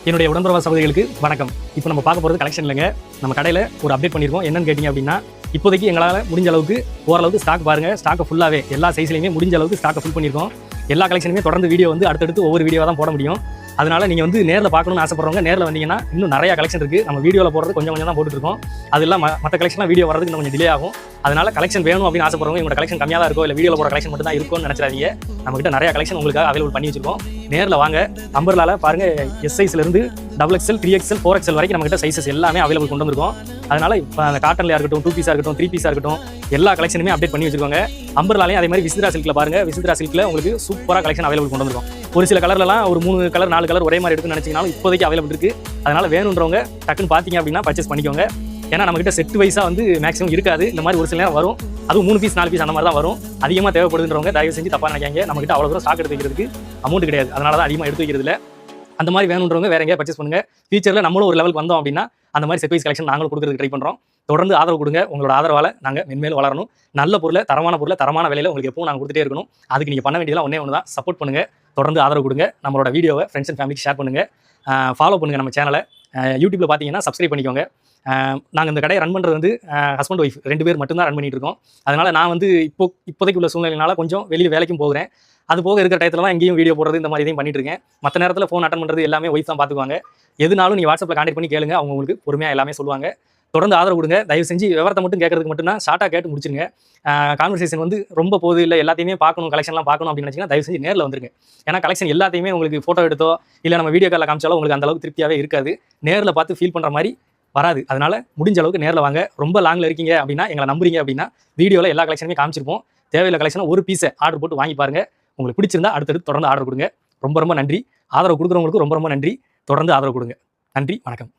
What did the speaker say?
என்னுடைய உடன்பிறவா சகோதரிகளுக்கு வணக்கம். இப்போ நம்ம பார்க்க போகிறது கலெக்ஷன் இல்லைங்க. நம்ம கடையில் ஒரு அப்டேட் பண்ணியிருக்கோம். என்னன்னு கேட்டிங்க அப்படின்னா, இப்போதைக்கு எங்களால் முடிஞ்ச அளவுக்கு ஓரளவுக்கு ஸ்டாக் பாருங்கள், ஸ்டாக்கை ஃபுல்லாகவே எல்லா சைஸ்லையுமே முடிஞ்ச அளவுக்கு ஸ்டாக்கை ஃபுல் பண்ணியிருக்கோம். எல்லா கலெக்ஷனுமே தொடர்ந்து வீடியோ அடுத்தடுத்து ஒவ்வொரு வீடியோ தான் போட முடியும். அதனால நீங்கள் நேரில் பார்க்கணும்னு ஆசைப்படுறவங்க நேரில் வந்தீங்கன்னா இன்னும் நிறைய கலெக்ஷன் இருக்குது. நம்ம வீடியோவில் போடுறது கொஞ்சம் தான் போட்டுருக்கோம். அதெல்லாம் மற்ற கலெக்ஷன்லாம் வீடியோ வரதுக்கு கொஞ்சம் டிலே ஆகும். அதனால கலெக்ஷன் வேணும் அப்படின்னு ஆசைப்படுறவங்க உங்களோட கலெக்ஷன் கம்மியாக தான் இருக்கும், இல்லை வீடியோவில் போகிற கலெக்ஷன் மட்டும் தான் இருக்கும்னு நினச்சிடாதீங்க. நம்மகிட்ட நிறைய கலெக்ஷன் உங்களுக்காக அவைலபிள் பண்ணி வச்சிருக்கோம். நேரில் வாங்க. அம்பர்லால பாருங்கள், எஸ் சைஸ்லேருந்து XXL, 3XL, 4XL வரைக்கும் நம்மகிட்ட சைஸஸ் எல்லாமே அவைலபிள் கொண்டு வந்திருக்கோம். அதனால இப்போ அந்த காட்டன்லையாக இருக்கட்டும், 2 பீஸாக இருக்கட்டும், 3 பீஸாக இருக்கட்டும், எல்லா கலெக்ஷனுமே அப்டேட் பண்ணி வச்சிருக்கோங்க. அம்பர்லாலையும் அதே மாதிரி விசித்ரா சில்கில் பாருங்கள், விசித்ரா சில்கில் உங்களுக்கு சூப்பராக கலெக்ஷன் அவைலபிள் கொண்டு வந்திருக்கோம். ஒரு சில கலர்லாம் ஒரு 3 கலர் 4 கலர் ஒரே மாதிரி எடுக்குன்னு நினச்சிங்கனாலும் இப்போதைக்கு அவைலபிள் இருக்குது. அதனால் வேணுன்றவங்க டக்குன்னு பார்த்தீங்க அப்படின்னா பர்ச்சேஸ் பண்ணிக்கோங்க. ஏன்னா நம்மகிட்ட செட் வைஸாக மேக்ஸிமம் இருக்காது. இந்த மாதிரி ஒரு சில நேரம் வரும், அதுவும் 3 பீஸ் 4 பீஸ் அந்த மாதிரி தான் வரும். அதிகமாக தேவைப்படுதுன்றவங்க தயவு செஞ்சு தப்பாக நினைக்காங்க. நம்மகிட்ட அவ்வளோ தூரம் ஸ்டாக் எடுத்து வைக்கிறதுக்கு அமௌண்ட் கிடையாது. அதனால தான் அதிகமாக எடுத்து வைக்கிறது இல்லை. அந்த மாதிரி வேணுன்றவங்க வேற எங்கேயா பர்ச்சேஸ் பண்ணுங்க. ஃபியூச்சரில் நம்மளும் ஒரு லெவலுக்கு வந்தோம் அப்படின்னா அந்த மாதிரி செட் வைஸ் கலெக்ஷன் நாங்களும் கொடுக்குறதுக்கு ட்ரை பண்ணுறோம். தொடர்ந்து ஆதரவு கொடுங்க. உங்களோட ஆதரவால் நாங்கள் மென்மேலும் வளரணும். நல்ல பொருளை, தரமான விலையில் உங்களுக்கு எப்பவும் நாங்கள் கொடுத்துட்டே இருக்கணும். அதுக்கு நீங்கள் பண்ண வேண்டியதெல்லாம் ஒன்று தான், சப்போர்ட் பண்ணுங்கள், தொடர்ந்து ஆதரவு கொடுங்க. நம்மளோட வீடியோவை ஃப்ரெண்ட்ஸ் அண்ட் ஃபேமிலிக்கு ஷேர் பண்ணுங்கள், ஃபாலோ பண்ணுங்கள். நம்ம சேனலை யூடியூப்பில் பார்த்தீங்கன்னா சப்ஸ்கிரைப் பண்ணிக்கோங்க. நாங்கள் இந்த கடையை ரன் பண்ணுறது ஹஸ்பண்ட் ஒய்ஃப் 2 பேர் மட்டும்தான் ரன் பண்ணிட்டு இருக்கோம். அதனால் நான் இப்போதைக்கு உள்ள சூழ்நிலையினால கொஞ்சம் வெளியில் வேலைக்கும் போகிறேன். அது போக இருக்கிற டயத்தில் தான் எங்கேயும் வீடியோ போடுறது இந்த மாதிரி இதையும் பண்ணிட்டு இருக்கேன். மற்ற நேரத்தில் ஃபோன் அட்டன் பண்ணுறது எல்லாமே ஒய்ஃப் தான் பார்த்துக்குவாங்க. எதுனாலும் நீங்கள் வாட்ஸ்அப்பில் கான்டெக்ட் பண்ணி கேளுங்க, அவங்க உங்களுக்கு பொறுமையாக எல்லாமே சொல்லுவாங்க. தொடர்ந்து ஆதரவு கொடுங்க. தயவு செஞ்சு விவரத்தை மட்டும் கேட்கறதுக்கு மட்டும் தான் ஷார்ட்டாக கேட்டு முடிச்சுங்க. கான்வர்சேஷன் ரொம்ப போகுது, இல்லை எல்லாத்தையுமே பார்க்கணும், கலெக்ஷன்லாம் பார்க்கணும் அப்படின்னு நினச்சிங்கன்னா தயவு செஞ்சு நேரில் வந்துருங்க. ஏன்னா கலெக்ஷன் எல்லாத்தையுமே உங்களுக்கு ஃபோட்டோ எடுத்தோ இல்லை நம்ம வீடியோ காலில் காமிச்சாலும் உங்களுக்கு அந்த அளவுக்கு திருப்தியாகவே இருக்காது. நேரில் பார்த்து ஃபீல் பண்ணுற மாதிரி வராது. அதனால முடிஞ்ச அளவுக்கு நேரில் வாங்க. ரொம்ப லாங்கில் இருக்கீங்க அப்படின்னா, எங்களை நம்புறீங்க அப்படின்னா வீடியோவில் எல்லா கலெக்ஷனுமே காமிச்சிருப்போம். தேவையில்லை கலெக்ஷனை ஒரு பீஸை ஆர்டர் போட்டு வாங்கி பாருங்க. உங்களுக்கு பிடிச்சிருந்தா அடுத்தடுத்து தொடர்ந்து ஆர்டர் கொடுங்க. ரொம்ப நன்றி. ஆதரவு கொடுக்குறவங்களுக்கு ரொம்ப நன்றி. தொடர்ந்து ஆதரவு கொடுங்க. நன்றி, வணக்கம்.